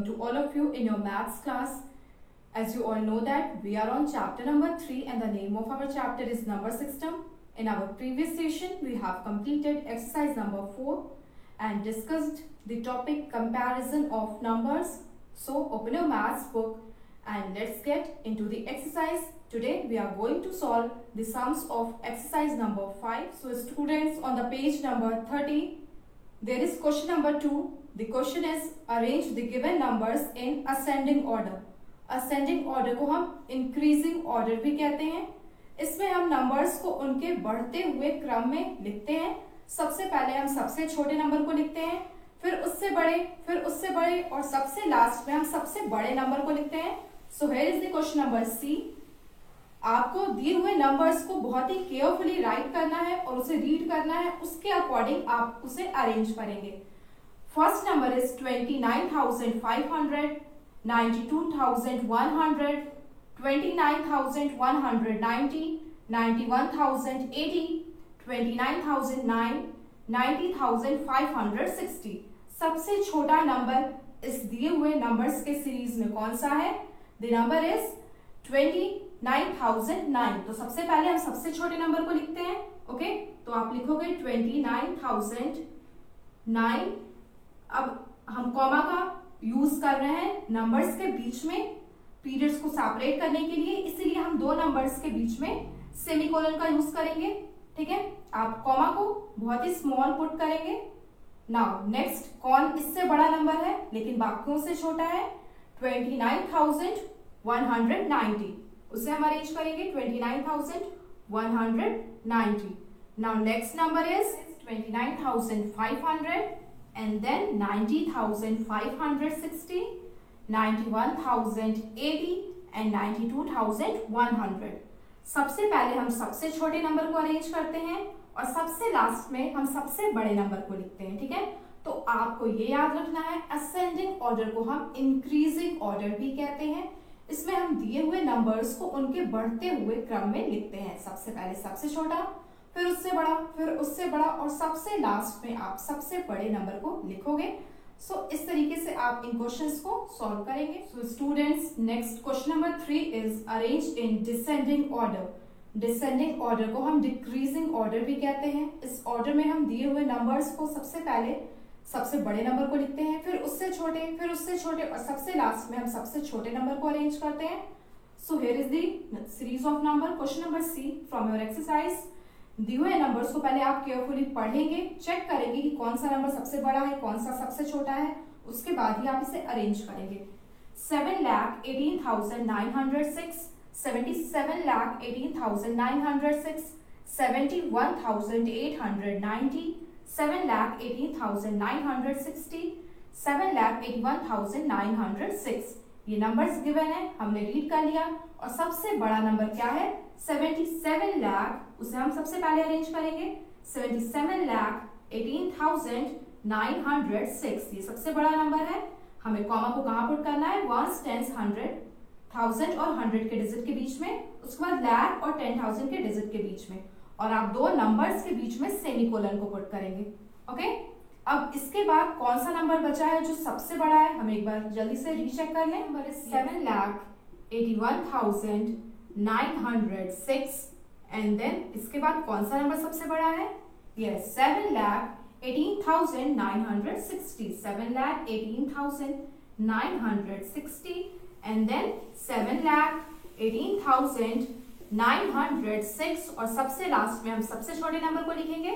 to all of you in your maths class. As you all know that we are on chapter number 3 and the name of our chapter is number system. In our previous session we have completed exercise number 4 and discussed the topic comparison of numbers. So open your maths book and let's get into the exercise. Today we are going to solve the sums of exercise number 5. So students, on the page number 30 there is question number 2. The question is arrange the given numbers in ascending order. Ascending order को हम increasing order भी कहते हैं. इसमें हम numbers को उनके बढ़ते हुए क्रम में लिखते हैं. सबसे पहले हम सबसे छोटे नंबर को लिखते हैं, फिर उससे बड़े और सबसे लास्ट में हम सबसे बड़े नंबर को लिखते हैं. So here is the question number C. आपको दिए हुए नंबर्स को बहुत ही केयरफुली राइट करना है और उसे रीड करना है. उसके अकॉर्डिंग आप उसे अरेंज करेंगे. First number is 29,500, 92,100, 29,190, 91,080, 29,009, 90,560. सबसे छोटा नंबर इस दिए हुए नंबर्स के सीरीज में कौन सा है? The number is 29,009. तो सबसे पहले हम सबसे छोटे नंबर को लिखते हैं. ओके, तो आप लिखोगे 29,009. अब हम कॉमा का यूज कर रहे हैं नंबर्स के बीच में पीरियड्स को सेपरेट करने के लिए, इसीलिए हम दो नंबर्स के बीच में सेमीकोलन का यूज करेंगे. ठीक है, आप कॉमा को बहुत ही स्मॉल पुट करेंगे. नाउ नेक्स्ट, कौन इससे बड़ा नंबर है लेकिन बाकियों से छोटा है? 29,190. उसे हम अरेंज करेंगे 29,190. Now next number is 29,500 and then 90,560, 91,080 and 92,100. सबसे पहले हम सबसे छोटे नंबर को अरेंज करते हैं और सबसे लास्ट में हम सबसे बड़े नंबर को लिखते हैं. ठीक है, तो आपको ये याद रखना है असेंडिंग ऑर्डर को हम इंक्रीजिंग ऑर्डर भी कहते हैं. इसमें हम दिए हुए नंबर्स को उनके बढ़ते हुए क्रम में लिखते हैं. सबसे पहले सबसे छोटा, फिर उससे बड़ा, फिर उससे बड़ा और सबसे लास्ट में आप सबसे बड़े नंबर को लिखोगे. सो इस तरीके से आप इन क्वेश्चंस को सॉल्व करेंगे. So students, next question number 3 is arrange in descending order. Descending order को हम डिक्रीजिंग ऑर्डर भी कहते हैं. इस ऑर्डर में हम दिए हुए नंबर्स को सबसे पहले सबसे बड़े नंबर को लिखते हैं, फिर उससे छोटे, फिर उससे छोटे और सबसे लास्ट में हम सबसे छोटे नंबर को अरेंज करते हैं. So here is the series of number. Question number C from your exercise. दिए हुए नंबर्स को पहले आप केयरफुली पढ़ेंगे, चेक करेंगे कि कौन सा नंबर सबसे बड़ा है, कौन सा सबसे छोटा है. उसके बाद ही आप इसे अरेंज करेंगे. 7,18,906, 77,18,906, 71,890, 7,18,960, 7,81,906. ये नंबर्स गिवन है, हमने रीड कर लिया. और सबसे बड़ा नंबर क्या है? 77 लाख. उसे हम सबसे पहले अरेंज करेंगे 77,18,906. ये सबसे बड़ा नंबर है. हमें कॉमा को कहां पुट करना है? वंस, टेंस, 100, 1000 और 100 के डिजिट के बीच में. उसके बाद लाख और 10,000 के डिजिट के बीच में. और आप दो नंबर्स के बीच में सेमीकोलन को पुट करेंगे. ओके, अब इसके बाद कौन सा नंबर बचा है जो सबसे बड़ा है? हम एक बार जल्दी से रीचेक कर लें. नंबर 7,81,906 एंड देन इसके बाद कौन सा नंबर सबसे बड़ा है? यस, 7,18,960, 7,18,960 एंड देन 7,18,906 और सबसे लास्ट में हम सबसे छोटे नंबर को लिखेंगे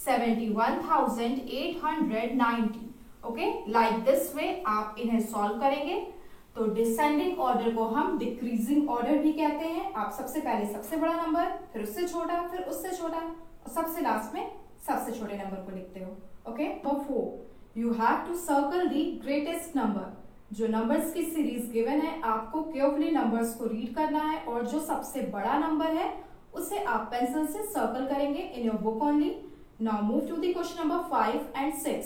71,890. ओके, लाइक दिस वे आप इन्हें सॉल्व करेंगे. तो डिसेंडिंग ऑर्डर को हम डिक्रीजिंग ऑर्डर भी कहते हैं. आप सबसे पहले सबसे बड़ा नंबर, फिर उससे छोटा, फिर उससे छोटा और सबसे लास्ट में सबसे छोटे नंबर को लिखते हो. Okay, number 4, you have to circle the greatest number. जो नंबर्स की सीरीज गिवन है आपको केयरफुली नंबर्स को रीड करना है और जो सबसे बड़ा नंबर है उसे आप पेंसिल से सर्कल करेंगे in your book only. Now move to the question number 5 and 6.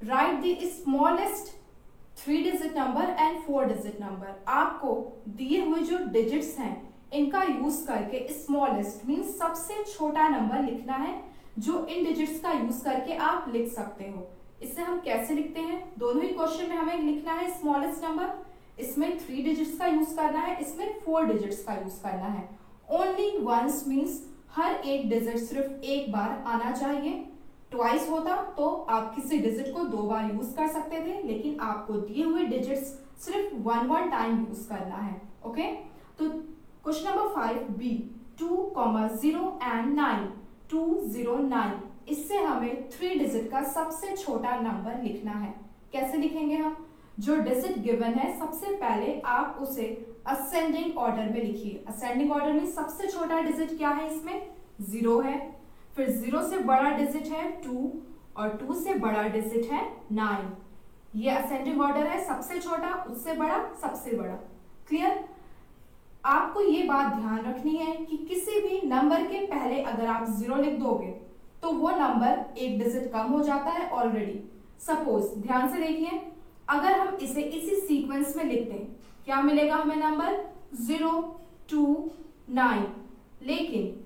Right the smallest 3 digit number and 4 digit number. आपको दिए हुए जो डिजिट्स हैं इनका यूज करके स्मॉलेस्ट मीन्स सबसे छोटा नंबर लिखना है जो इन डिजिट्स का यूज करके आप लिख सकते हो. इसे हम कैसे लिखते हैं? दोनों ही क्वेश्चन में हमें लिखना है स्मॉलेस्ट नंबर, इसमें 3 डिजिट्स का यूज करना है, इसमें 4 डिजिट्स का यूज करना है। ओनली वंस मीन्स हर एक डिजिट सिर्फ एक बार आना चाहिए। ट्वाइस होता तो आप किसी डिजिट को 2 बार यूज कर सकते थे, लेकिन आपको दिए हुए डिजिट्स सिर्फ वन टाइम यूज करना है। ओके, तो क्वेश्चन नंबर 5 बी 2,0 एंड 9 209, इससे हमें 3 डिजिट का सबसे छोटा नंबर लिखना है। कैसे लिखेंगे हम? जो डिजिट गिवन है सबसे पहले आप उसे असेंडिंग ऑर्डर में लिखिए। असेंडिंग ऑर्डर में सबसे छोटा डिजिट क्या है? इसमें 0 है, फिर 0 से बड़ा डिजिट है 2 और 2 से बड़ा डिजिट है 9। ये असेंडिंग ऑर्डर है, सबसे छोटा उससे बड़ा सबसे बड़ा। क्लियर? आपको ये बात ध्यान रखनी है कि किसी भी नंबर के पहले अगर आप 0 लिख दोगे तो वो नंबर एक डिजिट कम हो जाता है ऑलरेडी। सपोज ध्यान से देखिए, अगर हम इसे इसी सीक्वेंस में लिखते हैं, क्या मिलेगा हमें नंबर? 0 2 9, लेकिन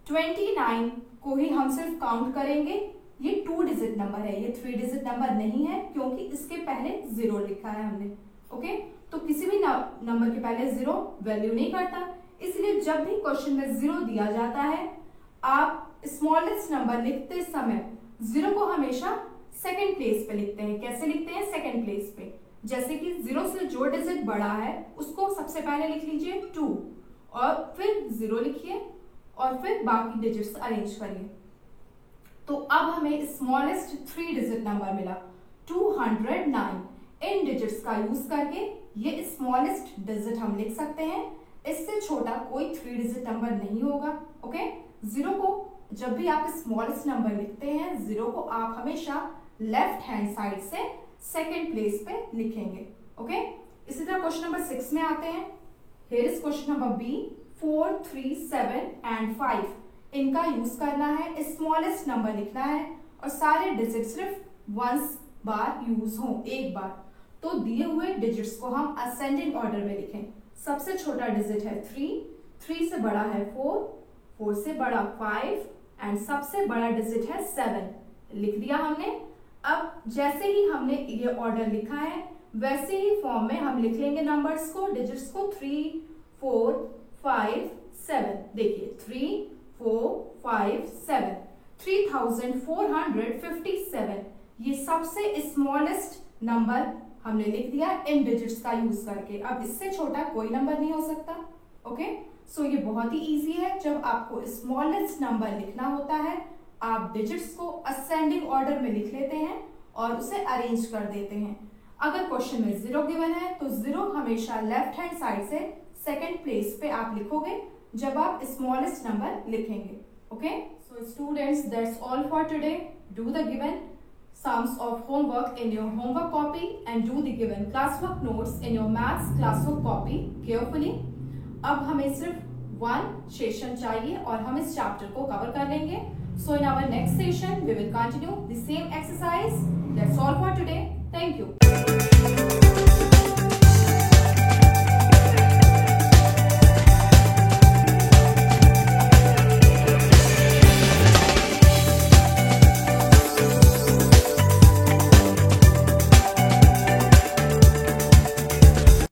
29 को ही हम सिर्फ काउंट करेंगे। ये 2 डिजिट नंबर है, ये 3 डिजिट नंबर नहीं है, क्योंकि इसके पहले 0 लिखा है हमने। ओके, तो किसी भी नंबर के पहले 0 वैल्यू नहीं करता, इसलिए जब भी क्वेश्चन में 0 दिया जाता है, आप स्मॉलेस्ट नंबर लिखते समय 0 को हमेशा सेकंड प्लेस पे लिखते हैं। कैसे लिखते हैं? सेकंड प्लेस पे। जैसे कि 0 से जो डिजिट बड़ा है उसको सबसे पहले लिख लीजिए 2 और फिर 0 लिखिए और फिर बाकी डिजिट्स अरेंज करिए। तो अब हमें स्मॉलेस्ट 3 डिजिट नंबर मिला 209। इन डिजिट्स का यूज करके ये स्मॉलेस्ट डिजिट हम लिख सकते हैं। इससे छोटा कोई 3 डिजिट नंबर नहीं होगा। ओके, 0 को जब भी आप स्मॉलेस्ट नंबर लिखते हैं, 0 को आप हमेशा लेफ्ट हैंड साइड से सेकेंड प्लेस पे लिखेंगे। ओके, इसी तरह क्वेश्चन नंबर 6 में आते हैं। Here is question number B 4 3 7 and 5। इनका यूज करना है, स्मॉलेस्ट नंबर लिखना है और सारे डिजिट सिर्फ वंस बार यूज हो, एक बार। तो दिए हुए डिजिट्स को हम असेंडिंग ऑर्डर में लिखें। सबसे छोटा डिजिट है 3, 3 से बड़ा है 4, 4 से बड़ा 5 एंड सबसे बड़ा डिजिट है 7। लिख दिया हमने। अब जैसे ही हमने ये ऑर्डर लिखा है वैसे ही फॉर्म में हम लिख लेंगे नंबर्स को, डिजिट्स को 3 4 5 7। देखिए 3 4 5 7 3457, ये सबसे स्मॉलेस्ट नंबर हमने लिख दिया इन डिजिट्स का यूज करके। अब इससे छोटा कोई नंबर नहीं हो सकता। ओके, सो ये बहुत ही इजी है। जब आपको स्मॉलेस्ट नंबर लिखना होता है, आप डिजिट्स को असेंडिंग ऑर्डर में लिख लेते हैं और उसे अरेंज कर देते हैं। अगर क्वेश्चन में 0 गिवन है तो 0 हमेशा लेफ्ट हैंड साइड से सेकेंड प्लेस पे आप लिखोगे जब आप स्मॉलेस्ट नंबर लिखेंगे। Okay, so students, that's all for today. Do the given sums of homework in your homework copy and do the given classwork notes in your maths classwork copy carefully. अब हमें सिर्फ 1 session चाहिए और हम इस chapter को cover कर लेंगे। So in our next session we will continue the same exercise. That's all for today. Thank you.